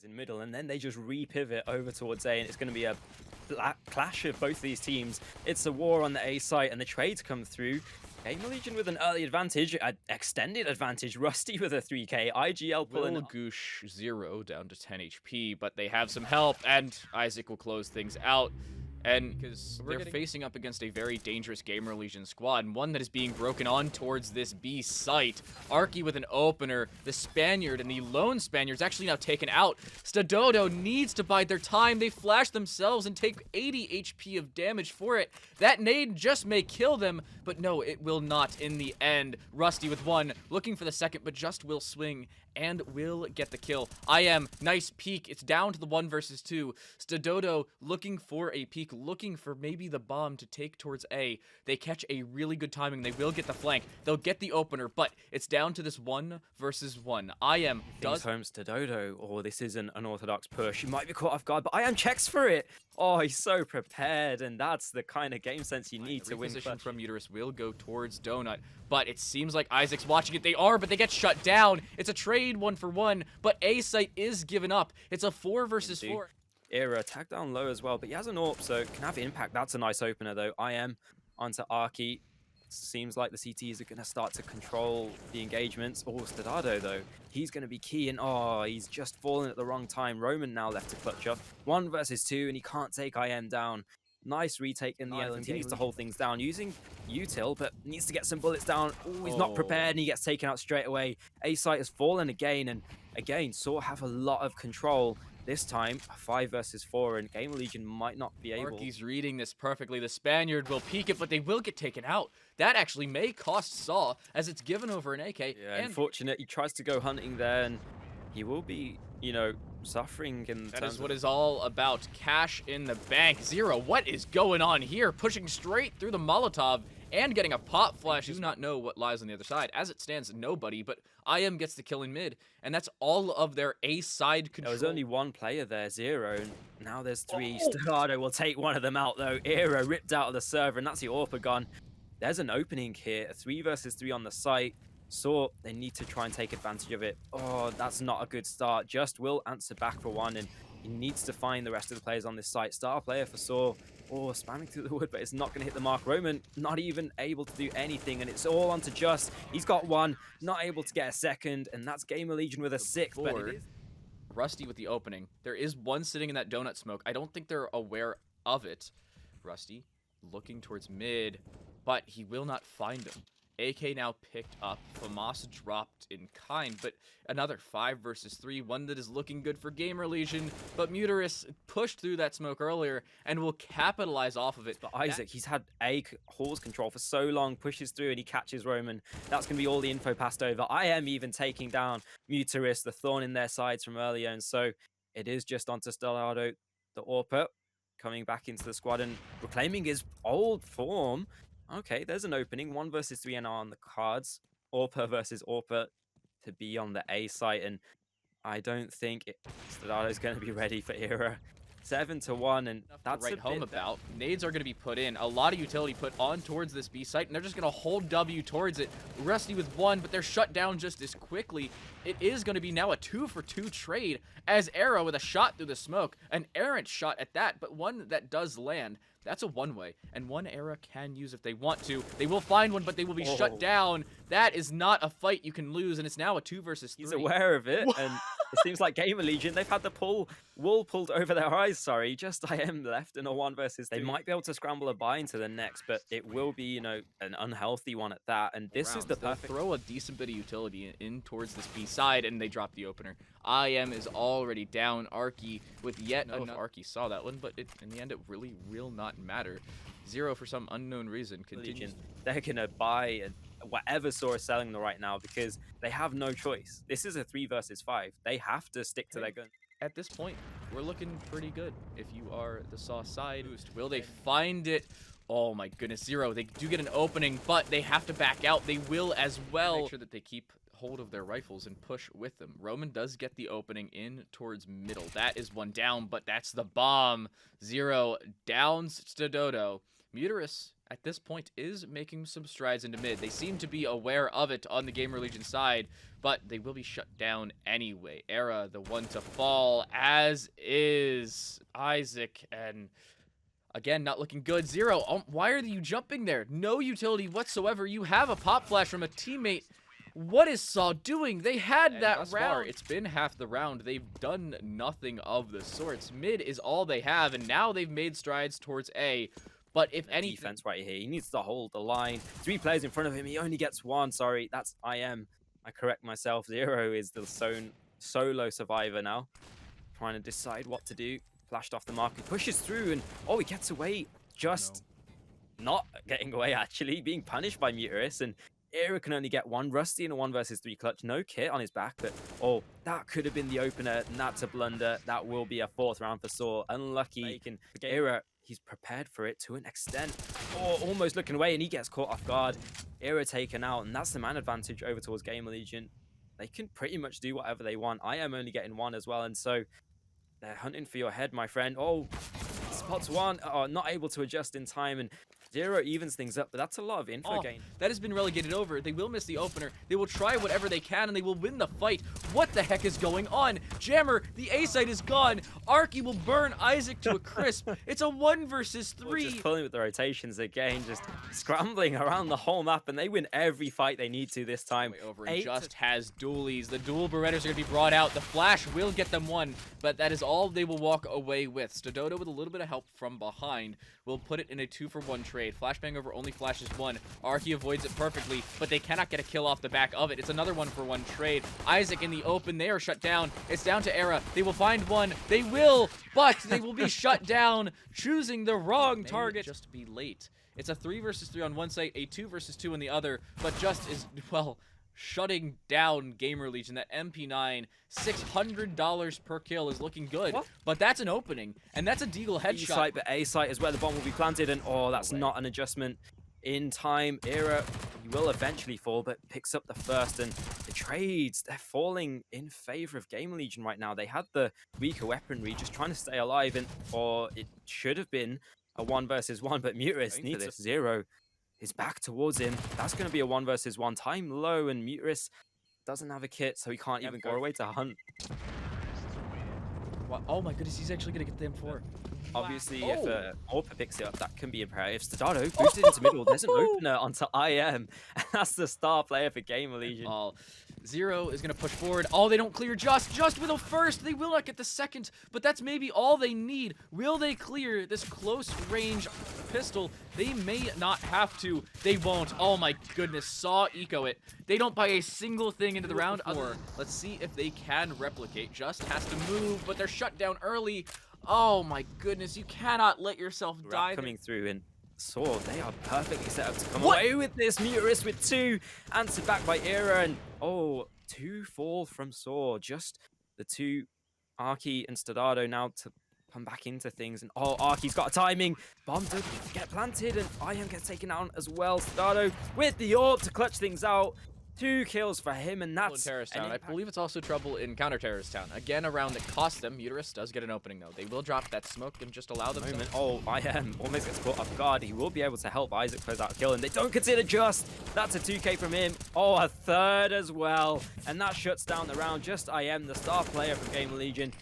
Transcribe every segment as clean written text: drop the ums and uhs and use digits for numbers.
in middle, and then they just re-pivot over towards A, and it's going to be a clash of both these teams. It's a war on the A site, and the trades come through. GamerLegion with an early advantage, an extended advantage. Rusty with a 3k, IGL pulling Will Goosh 0 down to 10 HP, but they have some help, and Isaac will close things out. And because they're facing up against a very dangerous GamerLegion squad, and one that is being broken on towards this B site. Arky with an opener, the Spaniard and the lone Spaniard's actually now taken out. Stadodo needs to bide their time. They flash themselves and take 80 HP of damage for it. That nade just may kill them, but no, it will not in the end. Rusty with one, looking for the second, but just will swing and will get the kill. Nice peek. It's down to the 1 versus 2. Stadodo looking for a peek, looking for maybe the bomb to take towards A. They catch a really good timing. They will get the flank. They'll get the opener, but it's down to this 1 versus 1. does home Stadodo. Oh, this is an unorthodox push. He might be caught off guard, but checks for it. Oh, he's so prepared, and that's the kind of game sense you need to win. Reposition from Uterus will go towards Donut, but it seems like Isaac's watching it. They are, but they get shut down. It's a trade 1-for-1, but A site is given up. It's a 4 versus 4. Era tag down low as well, but he has an AWP, so can have impact. That's a nice opener though. Onto Arky. Seems like the CTs are going to start to control the engagements. Oh, Stadodo though, he's going to be key, and oh, he's just fallen at the wrong time. Roman now left to clutch up. 1 versus 2, and he can't take down. Nice retake in the island. He needs to hold things down using util, but needs to get some bullets down. Oh, he's not prepared, and he gets taken out straight away. A site has fallen again, and again, Saw have a lot of control. This time, 5 versus 4, and GamerLegion might not be able. Arky's reading this perfectly. The Spaniard will peek it, but they will get taken out. That actually may cost Saw, as it's given over an AK. Yeah, unfortunate. He tries to go hunting there, and he will be, suffering in That is what it's all about. Cash in the bank. Zero, what is going on here? Pushing straight through the Molotov and getting a pop flash. Do not know what lies on the other side. As it stands, nobody, but IM gets the kill in mid, and that's all of their A side control. There was only 1 player there, Zero, and now there's 3. Stadodo will take one of them out though. Era ripped out of the server, and that's the AWP gone. There's an opening here, a 3 versus 3 on the site. Saw they need to try and take advantage of it. Oh, that's not a good start. Just will answer back for 1, and he needs to find the rest of the players on this site. Star player for Saw. Oh, spamming through the wood, but it's not going to hit the mark. Roman not even able to do anything, and it's all onto Just. He's got 1, not able to get a second, and that's GamerLegion with a 6th. But it is Rusty with the opening. There is 1 sitting in that donut smoke. I don't think they're aware of it. Rusty looking towards mid, but he will not find him. AK now picked up. Famas dropped in kind, but another 5 versus 3. One that is looking good for GamerLegion, but Muterus pushed through that smoke earlier and will capitalize off of it. But Isaac, he's had Hall's control for so long, pushes through, and he catches Roman. That's going to be all the info passed over. I am even taking down Muterus, the thorn in their sides from earlier, and so it is just onto Stadodo, the AWP, coming back into the squad and reclaiming his old form. Okay, there's an opening. 1 versus 3 and on the cards. AWP versus AWP to be on the A site, and I don't think Stadodo's going to be ready for Era. 7-1, and that's right home about. Nades are going to be put in. A lot of utility put on towards this B site, and they're just going to hold W towards it. Rusty with 1, but they're shut down just as quickly. It is going to be now a 2-for-2 trade, as Era with a shot through the smoke. An errant shot at that, but one that does land. That's a one-way, and 1 Era can use if they want to. They will find one, but they will be shut down. That is not a fight you can lose, and it's now a 2 versus 3. He's aware of it, and it seems like GamerLegion, they've had the wool pulled over their eyes, just IM left in a 1 versus 2. They might be able to scramble a buy into the next, but it will be, an unhealthy one at that, and this is the perfect... They'll throw a decent bit of utility in towards this B side, and they drop the opener. IM is already down. Arky with yet another... Arky saw that one, but in the end, it really will not matter. Zero, for some unknown reason, continues. They're gonna buy whatever Saw is selling them right now because they have no choice. This is a 3 versus 5. They have to stick to their gun. At this point, we're looking pretty good if you are the Saw side. Will they find it? Oh my goodness, Zero. They do get an opening, but they have to back out. They will as well. Make sure that they keep hold of their rifles and push with them. Roman does get the opening in towards middle. That is 1 down, but that's the bomb. Zero downs Stadodo. Muterus, at this point, is making some strides into mid. They seem to be aware of it on the GamerLegion side, but they will be shut down anyway. Era, the one to fall, as is Isaac, and again, not looking good. Zero, why are you jumping there? No utility whatsoever. You have a pop flash from a teammate. What is Saw doing? They had that round. Far, it's been half the round. They've done nothing of the sorts. Mid is all they have, and now they've made strides towards A. But if any defense right here, he needs to hold the line. 3 players in front of him. He only gets 1. Sorry, that's IM. I correct myself. Zero is the solo survivor now, trying to decide what to do. Flashed off the mark. He pushes through, and he gets away. Just not getting away, actually, being punished by Muterus. And Era can only get 1 Rusty in a 1 versus 3 clutch. No kit on his back, but that could have been the opener, and that's a blunder. That will be a 4th round for Saw. Unlucky. Era, he's prepared for it to an extent. Almost looking away, and he gets caught off guard. Era taken out, and that's the man advantage over towards GamerLegion. They can pretty much do whatever they want. I am only getting 1 as well, and so they're hunting for your head, my friend. Spots 1. Not able to adjust in time, and Zero evens things up, but that's a lot of info gain. That has been relegated over. They will miss the opener. They will try whatever they can, and they will win the fight. What the heck is going on? Jammer, the A site is gone. Arky will burn Isaac to a crisp. It's a 1 versus 3. Just pulling with the rotations again, just scrambling around the whole map, and they win every fight they need to this time. Over and just has dualies. The dual Berettas are going to be brought out. The flash will get them 1, but that is all they will walk away with. Stododo, with a little bit of help from behind, will put it in a 2-for-1 trade. Flashbang over only flashes 1. Arky avoids it perfectly, but they cannot get a kill off the back of it. It's another 1-for-1 trade. Isaac in the open. They are shut down. It's down to Era. They will find 1. They will, but they will be shut down, choosing the wrong target. Just be late. It's a 3 versus 3 on one site, a 2 versus 2 on the other, but just is, well, shutting down GamerLegion. That MP9, $600 per kill is looking good. What? But that's an opening, and that's a Deagle headshot. B-site, but A-site is where the bomb will be planted, and that's not an adjustment in time. Era, he will eventually fall, but picks up the first, and the trades, they're falling in favor of GamerLegion right now. They had the weaker weaponry, just trying to stay alive, and it should have been a 1 versus 1, but Muterus needs this. Zero is back towards him. That's going to be a 1 versus 1. Time low, and Muterus doesn't have a kit, so he can't even go away to hunt. Wow. Oh my goodness, he's actually going to get the M4. Obviously, if Orpa picks it up, that can be imperative. Stododo boosted into middle. There's an opener onto IM, and that's the star player for GamerLegion. Zero is going to push forward. They don't clear Just with a first. They will not get the second, but that's maybe all they need. Will they clear this close range pistol? They may not have to. They won't. Oh my goodness. Saw eco it. They don't buy a single thing into the round. Let's see if they can replicate. Just has to move, but they're shut down early. Oh my goodness. You cannot let yourself die. Coming through in Saw, they are perfectly set up to come away with this. Muterus with 2, answered back by Era, and 2 fall from Saw. Just the 2, Arky and Stododo, now to come back into things. And Arky's got a timing. Bomb does get planted, and IM gets taken out as well. Stododo with the AWP to clutch things out. 2 kills for him, and that's Terrorist Town. I believe it's also trouble in Counter Terrorist Town. Again, a round that cost them. Muterus does get an opening, though. They will drop that smoke and just allow them to... IM almost gets caught off guard. He will be able to help Isaac close out a kill, and they don't consider Just. That's a 2K from him. A 3rd as well, and that shuts down the round. Just IM, the star player from GamerLegion,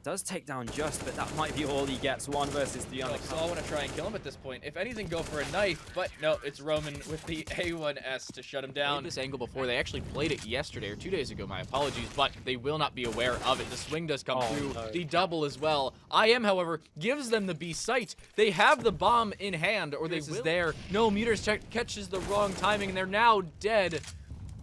does take down Just, but that might be all he gets. 1 versus 3 on the count. I want to try and kill him at this point. If anything, go for a knife, but no, it's Roman with the A1S to shut him down. This angle before, they actually played it yesterday or 2 days ago, my apologies, but they will not be aware of it. The swing does come through, the double as well. IM, however, gives them the B site. They have the bomb in hand, or they will. There. No, Muterus catches the wrong timing, and they're now dead.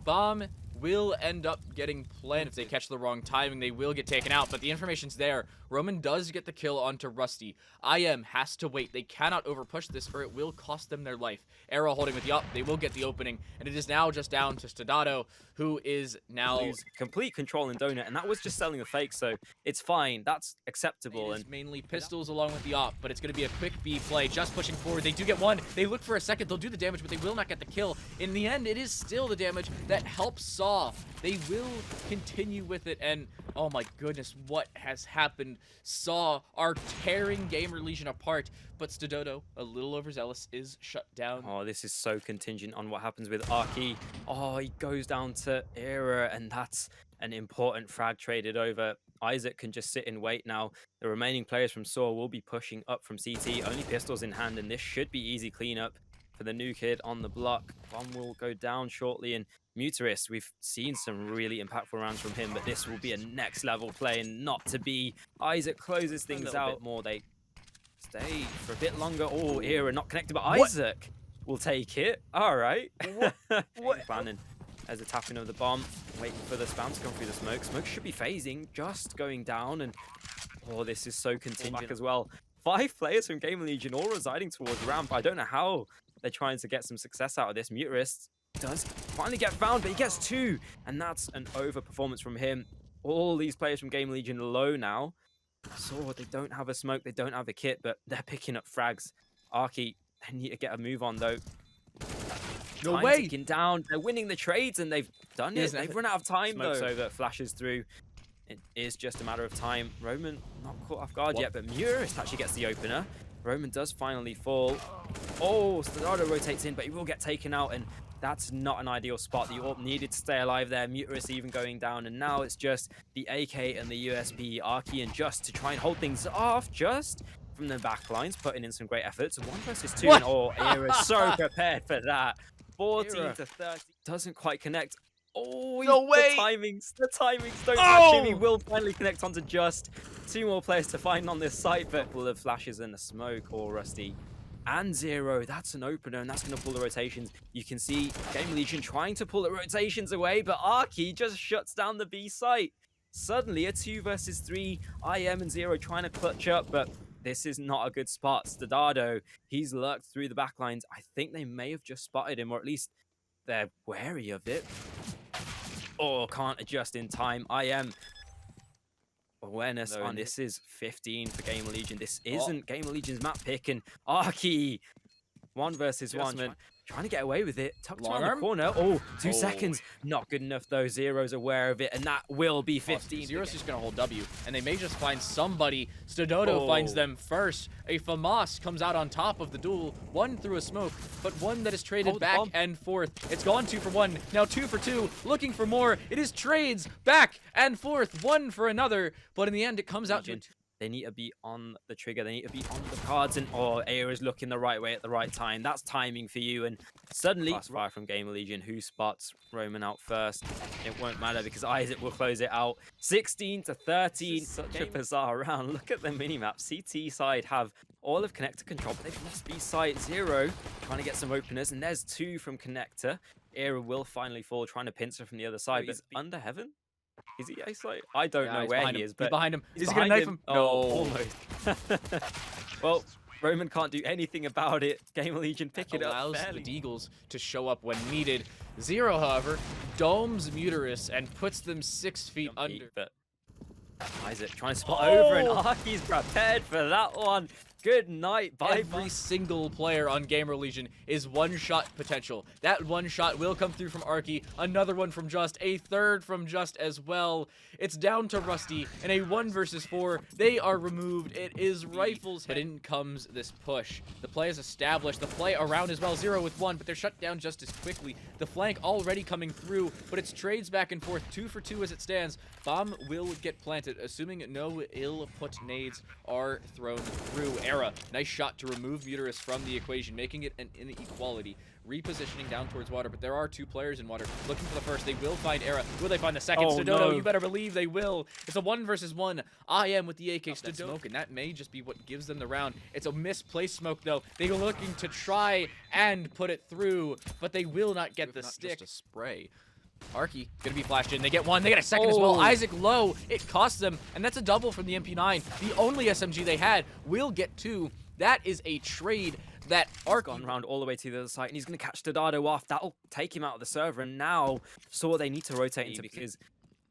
Bomb will end up getting planted. If they catch the wrong timing, they will get taken out, but the information's there. Roman does get the kill onto Rusty. IM has to wait. They cannot overpush this, or it will cost them their life. Arrow holding with the up. They will get the opening, and it is now just down to Stododo, who is now... lose complete control in Donut, and that was just selling the fake, so it's fine. That's acceptable. And mainly pistols along with the op, but it's going to be a quick B play. Just pushing forward. They do get 1. They look for a second. They'll do the damage, but they will not get the kill. In the end, it is still the damage that helps Saw. They will continue with it, and oh my goodness, what has happened? and Saw are tearing GamerLegion apart, but Stododo, a little overzealous, is shut down. Oh, this is so contingent on what happens with Arky. Oh, he goes down to Era, and that's an important frag traded over. Isaac can just sit and wait now. The remaining players from Saw will be pushing up from CT, only pistols in hand, and this should be easy cleanup for the new kid on the block. One will go down shortly, and Muteris, we've seen some really impactful rounds from him, but this will be a next level play and not to be. Isaac closes things out more. They stay for a bit longer. Oh, Era not connected, but Isaac will take it. All right. What? Planning. There's a tapping of the bomb, waiting for the spam to come through the smoke. Smoke should be phasing, just going down, and oh, this is so contingent as well. 5 players from GamerLegion all residing towards ramp. I don't know how they're trying to get some success out of this. Muteris does finally get found, but he gets 2, and that's an overperformance from him. All these players from GamerLegion low now. So they don't have a smoke, they don't have a kit, but they're picking up frags. Arky, they need to get a move on though. No Time way! ticking down. They're winning the trades, and they've done it. They've run out of time though. Over, flashes through. It is just a matter of time. Roman not caught off guard yet, but Muteris actually gets the opener. Roman does finally fall. Oh, Stododo rotates in, but he will get taken out, and that's not an ideal spot. The AWP needed to stay alive there. Muteris even going down, and now it's just the AK and the USB, Arky and Just to try and hold things off. Just from the back lines, putting in some great efforts. 1 versus 2, and oh, Era's so prepared for that. 14 to 30. Doesn't quite connect. Oh, no way! The timings don't match him. He will finally connect onto Just. 2 more players to find on this site, but full of flashes and the smoke, or Rusty. And Zero, that's an opener, and that's going to pull the rotations. You can see GamerLegion trying to pull the rotations away, but Arky just shuts down the B site. Suddenly, a 2 versus 3, IM and Zero trying to clutch up, but this is not a good spot. Stododo, he's lurked through the backlines. I think they may have just spotted him, or at least they're wary of it. Oh, can't adjust in time. IM. Awareness on this is 15 for GamerLegion. This isn't GamerLegion's map pick, and Arky 1 versus 1 trying to get away with it. Tucked around the corner. Oh, 2 seconds. Not good enough though. Zero's aware of it, and that will be 15. Zero's just gonna hold W, and they may just find somebody. Stododo finds them first. A FAMAS comes out on top of the duel. 1 through a smoke, but 1 that is traded back and forth. It's gone 2 for 1. Now 2 for 2. Looking for more. It is trades back and forth. 1 for another, but in the end it comes out to they need to be on the trigger. They need to be on the cards, and oh, Era's looking the right way at the right time. That's timing for you, and suddenly fast fire from GamerLegion. Who spots Roman out first? It won't matter because Isaac will close it out. 16 to 13. Such a bizarre round. Look at the minimap. CT side have all of Connector control, but they've lost B side. Zero trying to get some openers, and there's 2 from Connector. Era will finally fall, trying to pincer from the other side, but under heaven. Is he A-site? I don't know where he is, but he's behind him. Is he gonna knife him? No. Almost. Well, Roman can't do anything about it. GamerLegion pick it up. Allows the Deagles to show up when needed. Zero, however, domes Muteris and puts them 6 feet under. But Isaac trying to spot over, and Arky's prepared for that one. Good night. Bye. Every single player on GamerLegion is 1-shot potential. That 1 shot will come through from Arky, another one from Just, a 3rd from Just as well. It's down to Rusty in a 1 versus 4. They are removed. It is rifles. But in comes this push. The play is established. The play around as well. 0 with 1, but they're shut down just as quickly. The flank already coming through, but it's trades back and forth. 2 for 2 as it stands. Bomb will get planted, assuming no ill-put nades are thrown through. Era, nice shot to remove Muteris from the equation, making it an inequality. Repositioning down towards water, but there are 2 players in water. Looking for the first. They will find Era. Will they find the second? Stododo, you better believe they will. It's a 1 versus 1. IM with the AK Stododo smoke, and that may just be what gives them the round. It's a misplaced smoke, though. They are looking to try and put it through, but they will not get the stick. Just a spray. Arky gonna be flashed in. They get 1. They get a second as well. Isaac low. It costs them, and that's a double from the MP9. The only SMG they had will get 2. That is a trade that Arky gone around all the way to the other side, and he's gonna catch Stododo off. That'll take him out of the server, and now Saw they need to rotate into because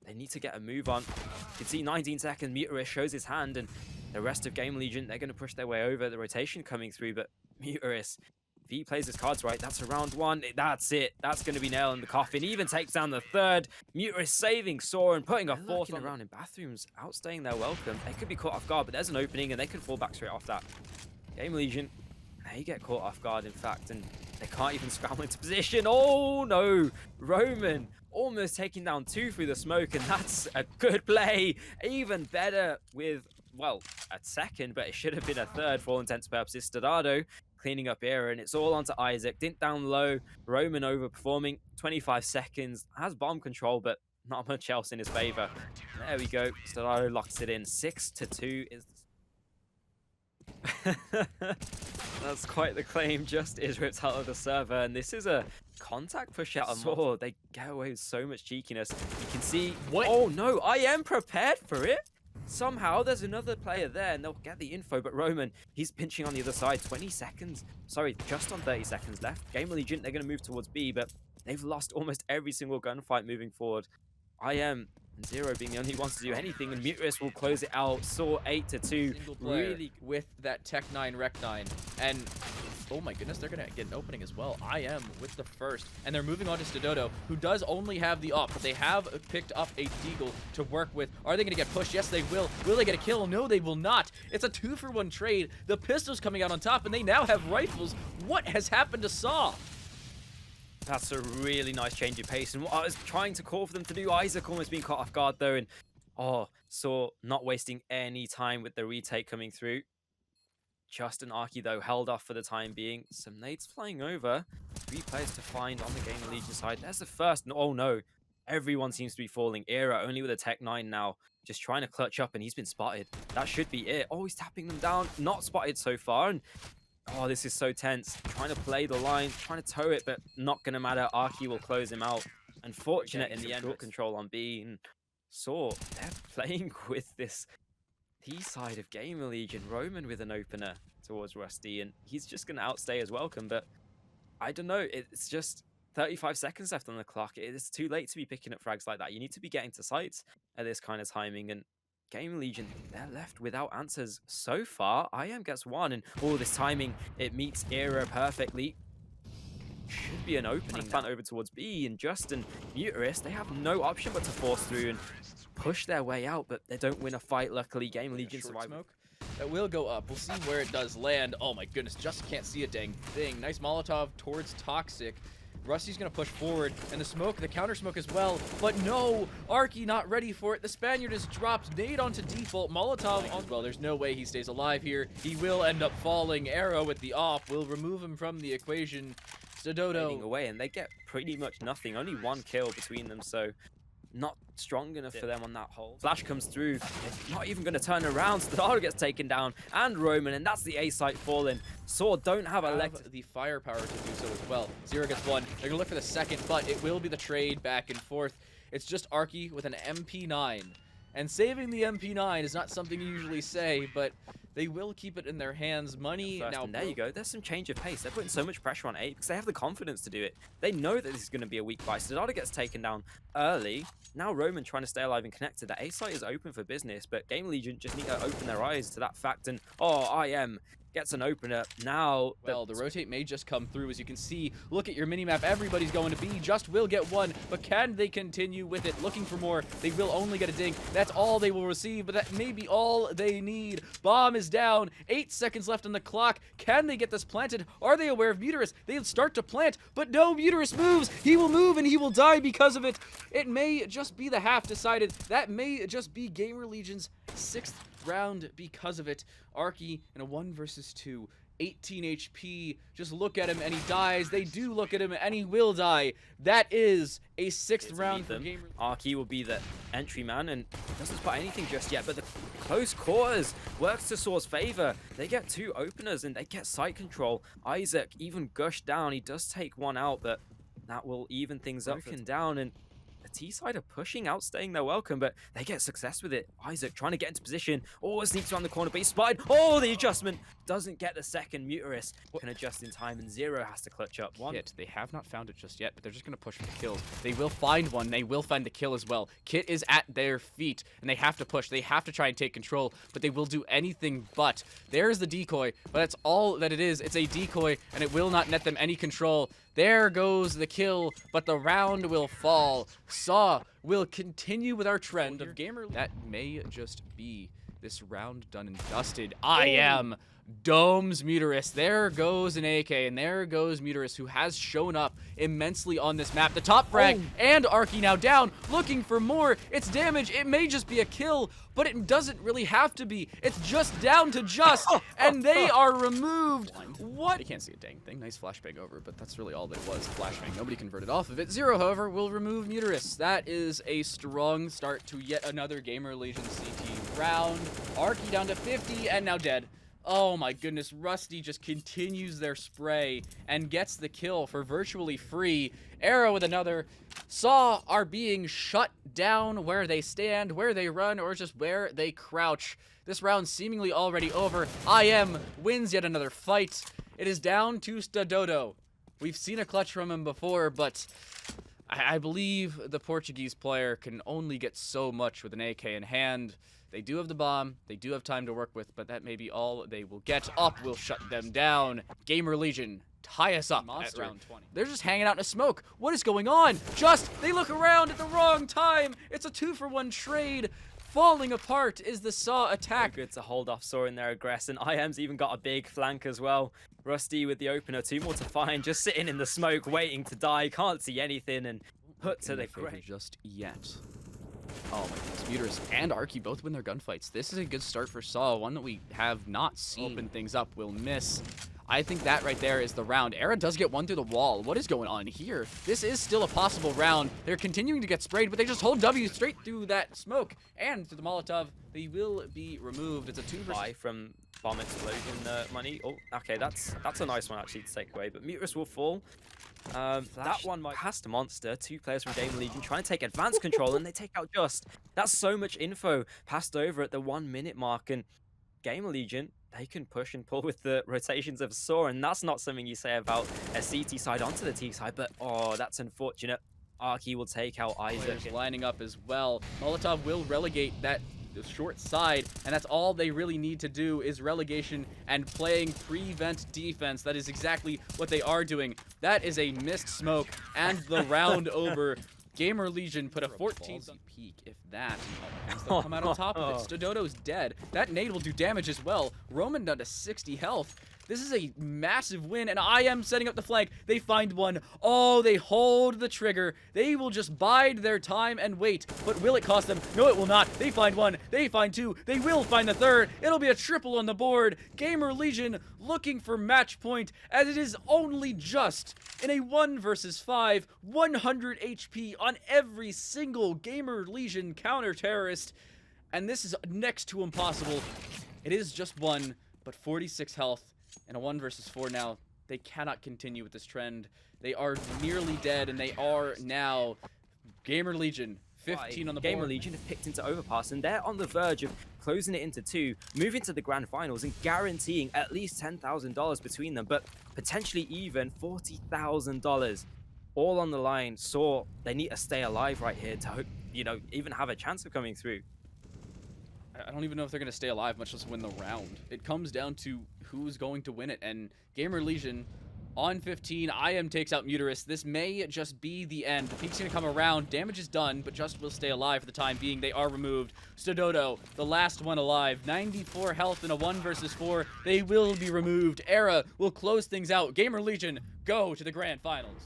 they need to get a move on. You can see 19 seconds. Muteris shows his hand, and the rest of GamerLegion, they're gonna push their way over. The rotation coming through, but Muteris V plays his cards right. That's a round one. That's it. That's going to be nail in the coffin. Even takes down the third. Muta saving Saw and putting a fourth around in bathrooms, outstaying their welcome. They could be caught off guard, but there's an opening and they can fall back straight off that. GamerLegion, they get caught off guard, in fact, and they can't even scramble into position. Oh no! Roman almost taking down 2 through the smoke, and that's a good play. Even better with, well, a second, but it should have been a third for all intents and purposes. Stodado cleaning up era, and it's all onto Isaac. Dint down low, Roman overperforming. 25 seconds, has bomb control, but not much else in his favor. There we go. Stodado locks it in. 6-2 is... That's quite the claim. Just is ripped out of the server, and this is a contact push out of Saw. They get away with so much cheekiness. You can see... What? Oh no, I am prepared for it. Somehow there's another player there and they'll get the info, but Roman, he's pinching on the other side. 20 seconds, sorry, just on 30 seconds left. GamerLegion, they're going to move towards B, but they've lost almost every single gunfight moving forward. IM and Zero being the only ones to do anything, and Mutus will close it out. Saw 8-2. Really with that Tech 9 Rec 9, and oh my goodness, they're gonna get an opening as well. IM with the first, and they're moving on to Stodado, who does only have the op, but they have picked up a Deagle to work with. Are they gonna get pushed? Yes, they will. Will they get a kill? No, they will not. It's a 2-for-1 trade. The pistol's coming out on top, and they now have rifles. What has happened to Saw? That's a really nice change of pace, and what I was trying to call for them to do, Isaac almost being caught off guard though, and Saw not wasting any time with the retake coming through. Justin Arky though held off for the time being. Some nades flying over. 3 players to find on the GamerLegion side. There's the first. Oh no, everyone seems to be falling. Era only with a Tech 9 now, just trying to clutch up, and he's been spotted. That should be it. Oh, he's tapping them down. Not spotted so far, and oh, this is so tense. Trying to play the line, trying to tow it, but not going to matter. Arky will close him out. Unfortunate in the end, control on B. And Saw, they're playing with this T side of GamerLegion. Roman with an opener towards Rusty, and he's just going to outstay his welcome. But I don't know. It's just 35 seconds left on the clock. It's too late to be picking up frags like that. You need to be getting to sites at this kind of timing. And GamerLegion, they're left without answers so far. IM gets 1, and all this timing, it meets Era perfectly. Should be an opening plant over towards B, and Justin, Muterus, they have no option but to force through and push their way out, but they don't win a fight. Luckily, GamerLegion survive. Smoke that will go up. We'll see where it does land. Oh my goodness, just can't see a dang thing. Nice Molotov towards Toxic. Rusty's gonna push forward, and the smoke, the counter smoke as well, but no, Arky not ready for it. The Spaniard is dropped, nade onto default, Molotov on, well, there's no way he stays alive here. He will end up falling. Arrow with the op will remove him from the equation. Stodado away, and they get pretty much nothing, only 1 kill between them, so not strong enough for them on that hole. Flash comes through, not even going to turn around. Stodado gets taken down, and Roman, and that's the A site falling. Saw don't have the firepower to do so as well. Zero gets 1. They're gonna look for the second, but it will be the trade back and forth. It's just Arky with an MP9, and saving the MP9 is not something you usually say, but they will keep it in their hands. Money now. And there you go. There's some change of pace. They're putting so much pressure on A because they have the confidence to do it. They know that this is going to be a weak fight. Stodado gets taken down early. Now Roman trying to stay alive and connected. The A site is open for business, but GamerLegion just need to open their eyes to that fact. And IM gets an opener now. Well, the rotate may just come through. As you can see, look at your minimap. Everybody's going to B. Just will get 1, but can they continue with it? Looking for more. They will only get a ding. That's all they will receive, but that may be all they need. Bomb is down. 8 seconds left on the clock. Can they get this planted? Are they aware of Muterus? They'll start to plant, but no, Muterus moves. He will move, and he will die because of it. It may just be the half decided. That may just be GamerLegion's 6th round because of it. Arky in a 1 versus 2, 18 HP. Just look at him and he dies. They do look at him and he will die. That is a 6th round for GamerLegion. Arky will be the entry man and doesn't spot anything just yet, but the close quarters works to Saw's favor. They get 2 openers and they get site control. Isaac even gushed down. He does take 1 out, but that will even things up and down, and the T side are pushing out, staying their welcome, but they get success with it. Isaac trying to get into position, sneaks around the corner, but he's spotted. The adjustment doesn't get the second. Muterus can adjust in time, and Zero has to clutch up one. Kit, they have not found it just yet, but they're just going to push for the kills. They will find one. They will find the kill as well. Kit is at their feet, and they have to push. They have to try and take control, but they will do anything but. There's the decoy, but that's all that it is. It's a decoy, and it will not net them any control. There goes the kill, but the round will fall. Saw will continue with our trend of gamer. That may just be this round done and dusted. I am Domes Muterus. There goes an AK, and there goes Muterus, who has shown up immensely on this map. The top frag and Arky now down, looking for more. It's damage. It may just be a kill, but it doesn't really have to be. It's just down to just, and they are removed. What? You can't see a dang thing. Nice flashbang over, but that's really all that it was. Flashbang. Nobody converted off of it. Zero, however, will remove Muterus. That is a strong start to yet another GamerLegion CT round. Arky down to 50 and now dead. Oh my goodness, Rusty just continues their spray and gets the kill for virtually free. Arrow with another. Saw are being shut down where they stand, where they run, or just where they crouch. This round seemingly already over. IM wins yet another fight. It is down to Stadodo. We've seen a clutch from him before, but I believe the Portuguese player can only get so much with an AK in hand. They do have the bomb, they do have time to work with, but that may be all they will get. Up will shut them down. GamerLegion tie us up at round 20. They're just hanging out in a smoke. What is going on? They look around at the wrong time. It's a 2-for-1 trade. Falling apart is the Saw attack. Very good to hold off Saw in their aggression. IM's even got a big flank as well. Rusty with the opener, 2 more to find, just sitting in the smoke, waiting to die. Can't see anything, and put to the grave. Just yet. Oh my goodness, Muterus and Arky both win their gunfights. This is a good start for Saw, one that we have not seen. Open things up, will miss. I think that right there is the round. Era does get one through the wall. What is going on here? This is still a possible round. They're continuing to get sprayed, but they just hold W straight through that smoke and through the Molotov. They will be removed. It's a 2 versus from bomb explosion money. Okay, that's a nice one actually to take away. But Muterus will fall. That one might pass to Monster. 2 players from GamerLegion trying to take advanced control, and they take out Just. That's so much info passed over at the 1-minute mark, and GamerLegion, they can push and pull with the rotations of Saw, and that's not something you say about a CT side onto the T side, but that's unfortunate. Arky will take out Isaac. Players lining up as well. Molotov will relegate that short side, and that's all they really need to do is relegation and playing prevent defense. That is exactly what they are doing. That is a missed smoke and the round over. GamerLegion put a 14th peak, if that. They'll come out on top of it. Stadodo's dead. That nade will do damage as well. Roman down to 60 health. This is a massive win, and I am setting up the flank. They find one. They hold the trigger. They will just bide their time and wait. But will it cost them? No, it will not. They find one. They find 2. They will find the 3rd. It'll be a triple on the board. GamerLegion looking for match point, as it is only just in a 1 versus 5, 100 HP on every single GamerLegion counter-terrorist. And this is next to impossible. It is just 1, but 46 health. And a 1 versus 4 now. They cannot continue with this trend. They are nearly dead, and they are now GamerLegion 15 on the board. GamerLegion have picked into Overpass, and they're on the verge of closing it into 2, moving to the grand finals, and guaranteeing at least $10,000 between them, but potentially even $40,000. All on the line. Saw, they need to stay alive right here to hope, even have a chance of coming through. I don't even know if they're going to stay alive, much less win the round. It comes down to who's going to win it, and GamerLegion on 15, IM takes out Muterus. This may just be the end. The peak's going to come around. Damage is done, but Just will stay alive for the time being. They are removed. Stadodo, the last one alive. 94 health in a 1 versus 4. They will be removed. Era will close things out. GamerLegion go to the grand finals.